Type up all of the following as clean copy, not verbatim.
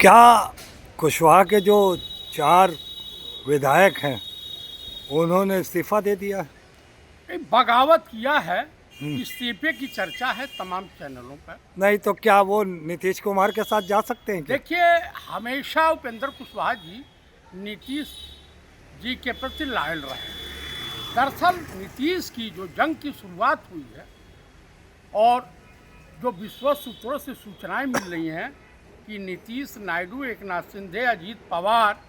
क्या कुशवाहा के जो 4 विधायक हैं उन्होंने इस्तीफा दे दिया? एक बगावत किया है। इस्तीफे की चर्चा है तमाम चैनलों पर। नहीं तो क्या वो नीतीश कुमार के साथ जा सकते हैं क्या? देखिए, हमेशा उपेंद्र कुशवाहा जी नीतीश जी के प्रति लॉयल रहे। दरअसल नीतीश की जो जंग की शुरुआत हुई है और जो विश्वस्त सूत्रों से सूचनाएं मिल रही हैं कि नीतीश नायडू, एकनाथ शिंदे, अजीत पवार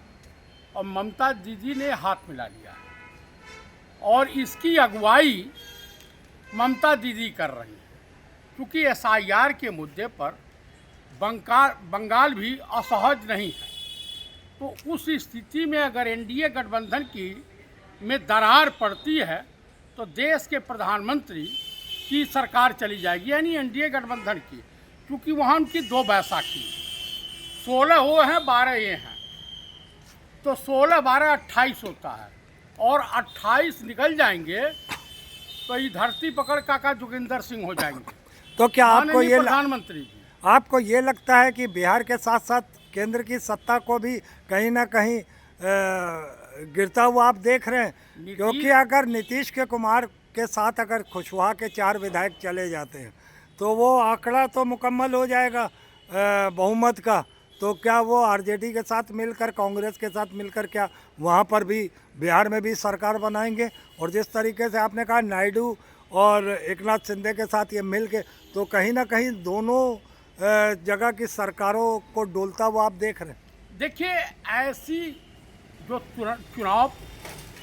और ममता दीदी ने हाथ मिला लिया है और इसकी अगुवाई ममता दीदी कर रही है, क्योंकि एसआईआर के मुद्दे पर बंगाल भी असहज नहीं है। तो उस स्थिति में अगर एनडीए गठबंधन की में दरार पड़ती है तो देश के प्रधानमंत्री की सरकार चली जाएगी, यानी एनडीए गठबंधन की, क्योंकि वहाँ उनकी 2 बैसाखी 16 वो हैं, 12 ये हैं, तो 16, 12, 28 होता है और 28 निकल जाएंगे तो ये धरती पकड़ काका जोगिंदर सिंह हो जाएंगे। तो क्या प्रधानमंत्री जी, आपको ये लगता है कि बिहार के साथ साथ केंद्र की सत्ता को भी कहीं ना कहीं गिरता हुआ आप देख रहे हैं? क्योंकि अगर नीतीश के कुमार के साथ अगर कुशवाहा के 4 विधायक चले जाते हैं तो वो आंकड़ा तो मुकम्मल हो जाएगा बहुमत का। तो क्या वो आरजेडी के साथ मिलकर, कांग्रेस के साथ मिलकर क्या वहाँ पर भी बिहार में भी सरकार बनाएंगे? और जिस तरीके से आपने कहा नायडू और एकनाथ शिंदे के साथ ये मिल के, तो कहीं ना कहीं दोनों जगह की सरकारों को डोलता हुआ आप देख रहे हैं। देखिए, ऐसी जो चुनाव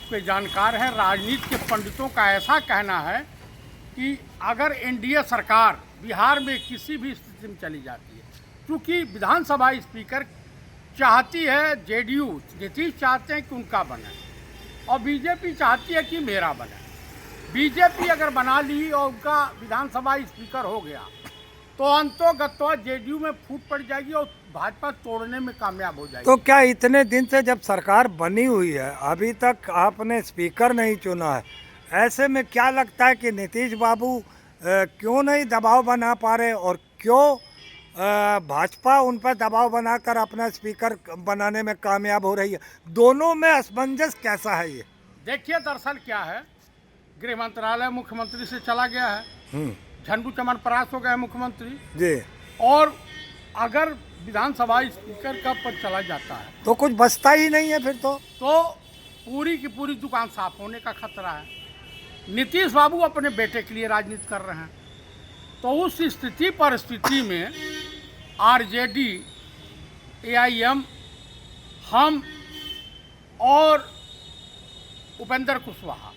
के जानकार हैं, राजनीति के पंडितों का ऐसा कहना है कि अगर एनडीए सरकार बिहार में किसी भी स्थिति में चली जाती है, क्योंकि विधानसभा स्पीकर चाहती है जेडीयू, नीतीश चाहते हैं कि उनका बने और बीजेपी चाहती है कि मेरा बने। बीजेपी अगर बना ली और उनका विधानसभा स्पीकर हो गया तो अंतोगत्वा जेडीयू में फूट पड़ जाएगी और भाजपा तोड़ने में कामयाब हो जाएगी। तो क्या इतने दिन से जब सरकार बनी हुई है अभी तक आपने स्पीकर नहीं चुना है, ऐसे में क्या लगता है कि नीतीश बाबू क्यों नहीं दबाव बना पा रहे और क्यों भाजपा उन पर दबाव बनाकर अपना स्पीकर बनाने में कामयाब हो रही है? दोनों में असमंजस कैसा है ये? देखिए, दरअसल क्या है, गृह मंत्रालय मुख्यमंत्री से चला गया है, झंडू चमन परास हो गए मुख्यमंत्री जी, और अगर विधानसभा स्पीकर का पद चला जाता है तो कुछ बचता ही नहीं है फिर तो पूरी की पूरी दुकान साफ होने का खतरा है। नीतीश बाबू अपने बेटे के लिए राजनीति कर रहे हैं, तो उस परिस्थिति में आरजेडी, एआईएम, हम और उपेंद्र कुशवाहा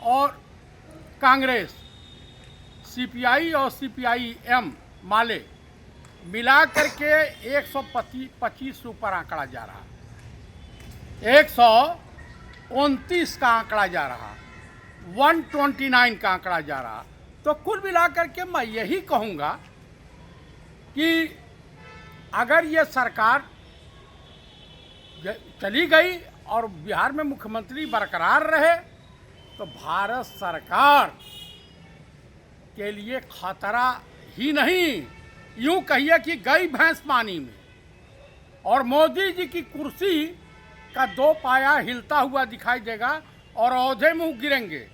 और कांग्रेस, सीपीआई और सीपीआईएम माले मिला करके 125 से ऊपर आंकड़ा जा रहा, 129 का आंकड़ा जा रहा, 129 का आंकड़ा जा रहा। तो कुल मिलाकर के मैं यही कहूँगा कि अगर ये सरकार चली गई और बिहार में मुख्यमंत्री बरकरार रहे तो भारत सरकार के लिए खतरा ही नहीं, यूं कहिए कि गई भैंस पानी में, और मोदी जी की कुर्सी का 2 पाया हिलता हुआ दिखाई देगा और औधे मुंह गिरेंगे।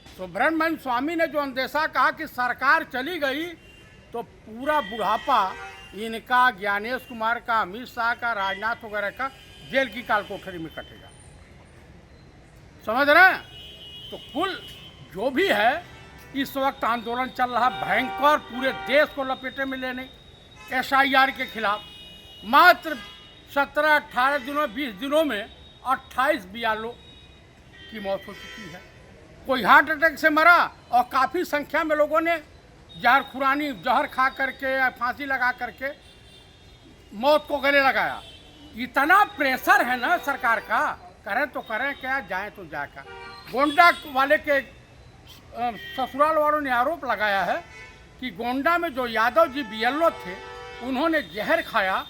सुब्रमण्यम स्वामी ने जो अंदेशा कहा कि सरकार चली गई तो पूरा बुढ़ापा इनका, ज्ञानेश कुमार का, अमित शाह का, राजनाथ वगैरह का जेल की काल कोठरी में कटेगा। समझ रहे हैं? तो कुल जो भी है, इस वक्त आंदोलन चल रहा भयंकर, पूरे देश को लपेटे में लेने एसआईआर के खिलाफ। मात्र 17, 18 दिनों, 20 दिनों में 28 बियालों की मौत हो चुकी है। कोई हार्ट अटैक से मरा और काफ़ी संख्या में लोगों ने जहर खा करके या फांसी लगा करके मौत को गले लगाया। इतना प्रेशर है ना सरकार का, करें तो करें क्या, जाएं तो जाए क्या। गोंडा वाले के ससुराल वालों ने आरोप लगाया है कि गोंडा में जो यादव जी बीएलओ थे उन्होंने जहर खाया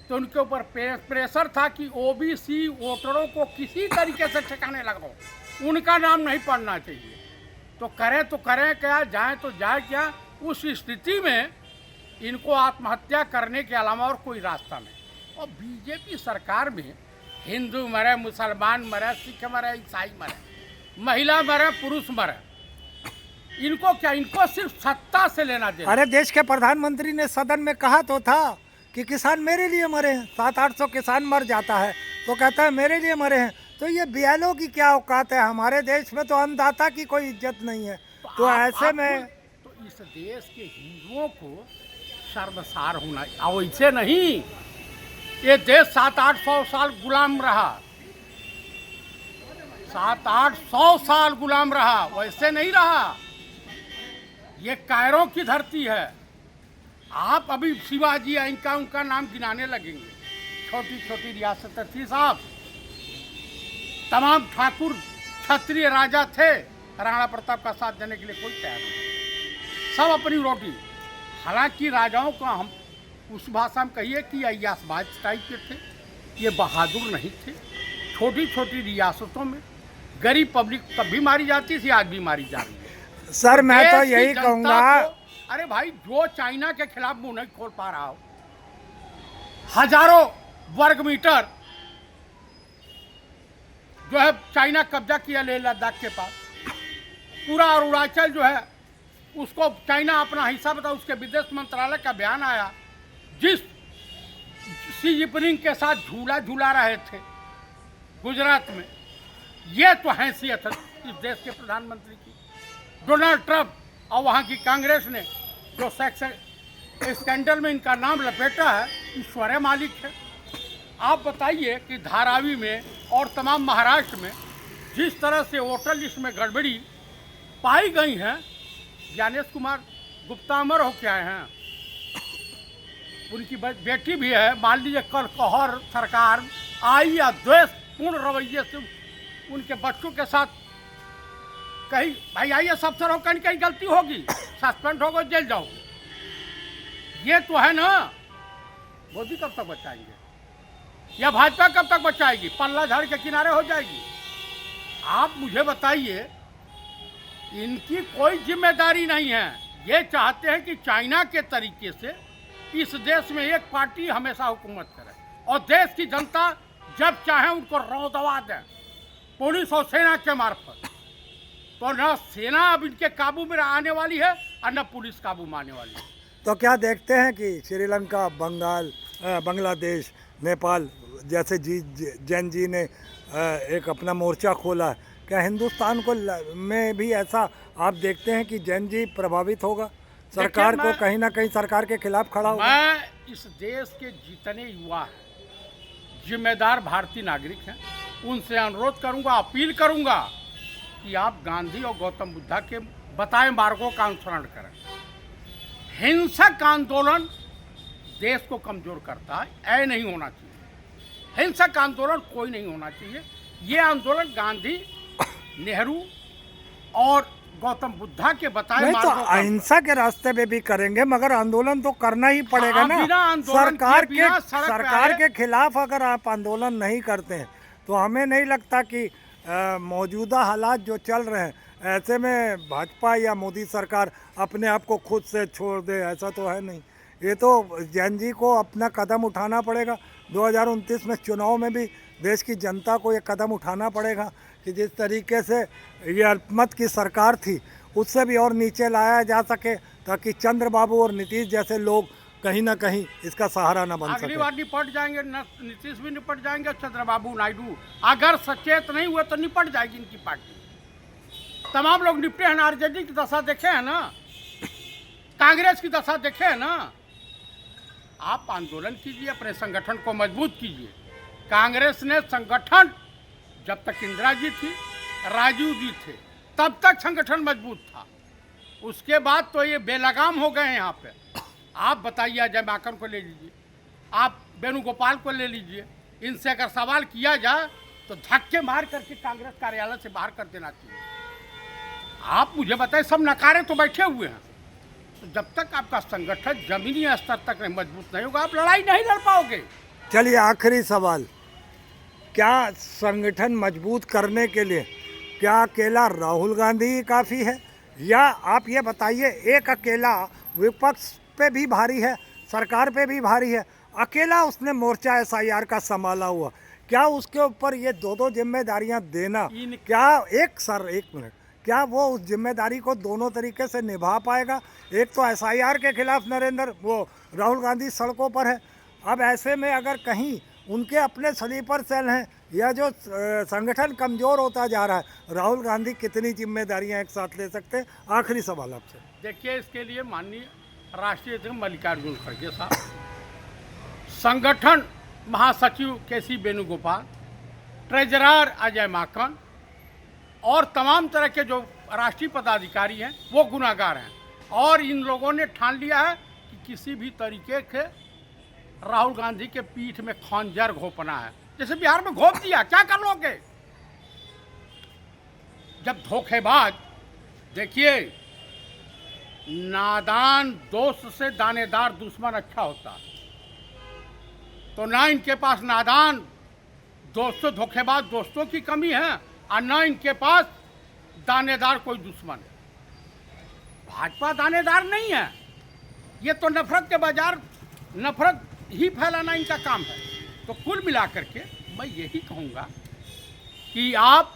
तो उनके ऊपर प्रेशर था कि ओबीसी वोटरों को किसी तरीके से ठिकाने लगाओ, उनका नाम नहीं पढ़ना चाहिए। तो करें क्या, जाएं तो जाए क्या। उस स्थिति में इनको आत्महत्या करने के अलावा और कोई रास्ता नहीं। और बीजेपी सरकार में हिंदू मरे, मुसलमान मरे, सिख मरे, ईसाई मरे, महिला मरे, पुरुष मरे, इनको क्या, इनको सिर्फ सत्ता से लेना देना। अरे देश के प्रधानमंत्री ने सदन में कहा तो था कि किसान मेरे लिए मरे हैं, 700-800 किसान मर जाता है तो कहता है मेरे लिए मरे हैं। तो ये BLO की क्या औकात है? हमारे देश में तो अन्नदाता की कोई इज्जत नहीं है। तो ऐसे में तो इस देश के हिंदुओं को शर्मसार होना, और ऐसे नहीं, ये देश 700-800 साल गुलाम रहा, 700-800 साल गुलाम रहा, वैसे नहीं रहा। ये कायरों की धरती है। आप अभी शिवाजी इनका उनका नाम गिनाने लगेंगे, छोटी छोटी रियासतें थी साहब, तमाम ठाकुर क्षत्रिय राजा थे, राणा प्रताप का साथ देने के लिए कोई तैयार नहीं, सब अपनी रोटी। हालांकि राजाओं को हम उस भाषा में कहिए कि अय्यासबाज टाइप के थे, ये बहादुर नहीं थे। छोटी छोटी रियासतों में गरीब पब्लिक तब भी मारी जाती थी, आज भी मारी जा रही है। सर मैं तो देश की यही जनता कहूँगा, को, अरे भाई, जो चाइना के खिलाफ मुंह नहीं खोल पा रहा हो, हजारों वर्ग मीटर जो है चाइना कब्जा किया ले लद्दाख के पास, पूरा अरुणाचल जो है उसको चाइना अपना हिस्सा बता, उसके विदेश मंत्रालय का बयान आया, जिस शी जिनपिंग के साथ झूला झूला रहे थे गुजरात में, ये तो हैसियत है इस देश के प्रधानमंत्री की। डोनाल्ड ट्रंप और वहाँ की कांग्रेस ने जो सेक्स स्कैंडल में इनका नाम लपेटा है, ईश्वरीय मालिक है। आप बताइए कि धारावी में और तमाम महाराष्ट्र में जिस तरह से वोटर लिस्ट में गड़बड़ी पाई गई है, ज्ञानेश कुमार गुप्ता अमर हो के आए हैं, उनकी बेटी भी है। मान लीजिए कल कहर सरकार आई या द्वेषपूर्ण रवैये से उनके बच्चों के साथ कहीं, भाई IAS अफसर हो, कहीं कहीं गलती होगी, सस्पेंड होगा, जेल जाओगे, ये तो है ना। मोदी कब तक बचाएंगे या भाजपा कब तक बचाएगी? पल्ला झाड़ के किनारे हो जाएगी। आप मुझे बताइए, इनकी कोई जिम्मेदारी नहीं है। ये चाहते हैं कि चाइना के तरीके से इस देश में एक पार्टी हमेशा हुकूमत करे और देश की जनता जब चाहे उनको रौंदवा दें, पुलिस और सेना के मार्फत। तो न सेना अब इनके काबू में आने वाली है और न पुलिस काबू में आने वाली है। तो क्या देखते हैं कि श्रीलंका, बांग्लादेश, नेपाल जैसे जैन जी ने एक अपना मोर्चा खोला है, क्या हिंदुस्तान को में भी ऐसा आप देखते हैं कि जैन जी प्रभावित होगा, सरकार को कहीं ना कहीं सरकार के खिलाफ खड़ा होगा? मैं इस देश के जितने युवा हैं, जिम्मेदार भारतीय नागरिक हैं, उनसे अनुरोध करूंगा, अपील करूंगा कि आप गांधी और गौतम बुद्धा के बताए मार्गों का अनुसरण करें। हिंसक आंदोलन देश को कमजोर करता है, ऐ नहीं होना चाहिए। हिंसक आंदोलन कोई नहीं होना चाहिए। ये आंदोलन गांधी, नेहरू और गौतम बुद्धा के बताए नहीं तो अहिंसा के रास्ते पे भी करेंगे, मगर आंदोलन तो करना ही पड़ेगा ना। सरकार के खिलाफ अगर आप आंदोलन नहीं करते हैं तो हमें नहीं लगता कि मौजूदा हालात जो चल रहे हैं, ऐसे में भाजपा या मोदी सरकार अपने आप को खुद से छोड़ दे, ऐसा तो है नहीं। ये तो जैन जी को अपना कदम उठाना पड़ेगा। 2029 में चुनाव में भी देश की जनता को ये कदम उठाना पड़ेगा कि जिस तरीके से ये अल्पमत की सरकार थी, उससे भी और नीचे लाया जा सके, ताकि चंद्रबाबू और नीतीश जैसे लोग कहीं ना कहीं इसका सहारा न बन सके। अगली बार निपट जाएंगे, नीतीश भी निपट जाएंगे, चंद्रबाबू नायडू अगर सचेत नहीं हुए तो निपट जाएगी इनकी पार्टी। तमाम लोग निपटे हैं। आरजेडी की दशा देखे हैं ना, कांग्रेस की दशा देखे हैं ना। आप आंदोलन कीजिए, अपने संगठन को मजबूत कीजिए। कांग्रेस ने संगठन, जब तक इंदिरा जी थी, राजीव जी थे, तब तक संगठन मजबूत था। उसके बाद तो ये बेलगाम हो गए हैं यहाँ पे। आप बताइए, अजय माकन को ले लीजिए, आप वेणुगोपाल को ले लीजिए, इनसे अगर सवाल किया जाए तो धक्के मार करके कांग्रेस कार्यालय से बाहर कर देना चाहिए। आप मुझे बताइए, सब नकारे तो बैठे हुए हैं। तो जब तक आपका संगठन जमीनी स्तर तक मजबूत नहीं होगा, आप लड़ाई नहीं लड़ पाओगे। चलिए आखिरी सवाल, क्या संगठन मजबूत करने के लिए क्या अकेला राहुल गांधी ही काफ़ी है, या आप ये बताइए एक अकेला विपक्ष पे भी भारी है, सरकार पे भी भारी है। अकेला उसने मोर्चा SIR का संभाला हुआ, क्या उसके ऊपर ये दो जिम्मेदारियां देना, क्या एक मिनट, क्या वो उस जिम्मेदारी को दोनों तरीके से निभा पाएगा? एक तो SIR के खिलाफ राहुल गांधी सड़कों पर है। अब ऐसे में अगर कहीं उनके अपने स्लीपर सेल हैं या जो संगठन कमज़ोर होता जा रहा है, राहुल गांधी कितनी जिम्मेदारियां एक साथ ले सकते हैं? आखिरी सवाल आपसे। देखिए, इसके लिए माननीय राष्ट्रीय अध्यक्ष मल्लिकार्जुन खड़गे साहब, संगठन महासचिव KC वेणुगोपाल, ट्रेजरर अजय माकन और तमाम तरह के जो राष्ट्रीय पदाधिकारी हैं वो गुनाहगार हैं। और इन लोगों ने ठान लिया है कि किसी भी तरीके के राहुल गांधी के पीठ में खंजर घोपना है। जैसे बिहार में घोप दिया, क्या कर लोगे? जब धोखेबाज, देखिए, नादान दोस्त से दानेदार दुश्मन अच्छा होता है। तो ना इनके पास नादान दोस्तों, धोखेबाज दोस्तों की कमी है और ना इनके पास दानेदार कोई दुश्मन है। भाजपा दानेदार नहीं है, ये तो नफरत के बाजार नफरत ही फैलाना इनका काम है। तो कुल मिलाकर के मैं यही कहूँगा कि आप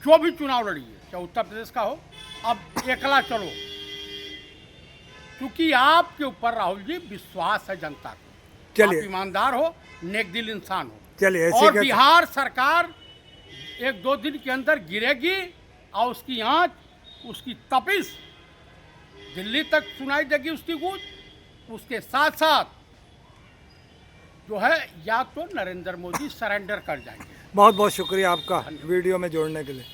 जो भी चुनाव लड़िए, चाहे उत्तर प्रदेश का हो, अब एकला चलो, क्योंकि आपके ऊपर राहुल जी विश्वास है जनता को। चलिए, आप ईमानदार हो, नेकदिल इंसान हो। चलिए, और बिहार सरकार 1-2 दिन के अंदर गिरेगी और उसकी आंच, उसकी तपिश दिल्ली तक सुनाई देगी, उसकी गूंज। उसके साथ साथ जो है, या तो नरेंद्र मोदी सरेंडर कर जाएंगे। बहुत बहुत शुक्रिया आपका वीडियो में जोड़ने के लिए।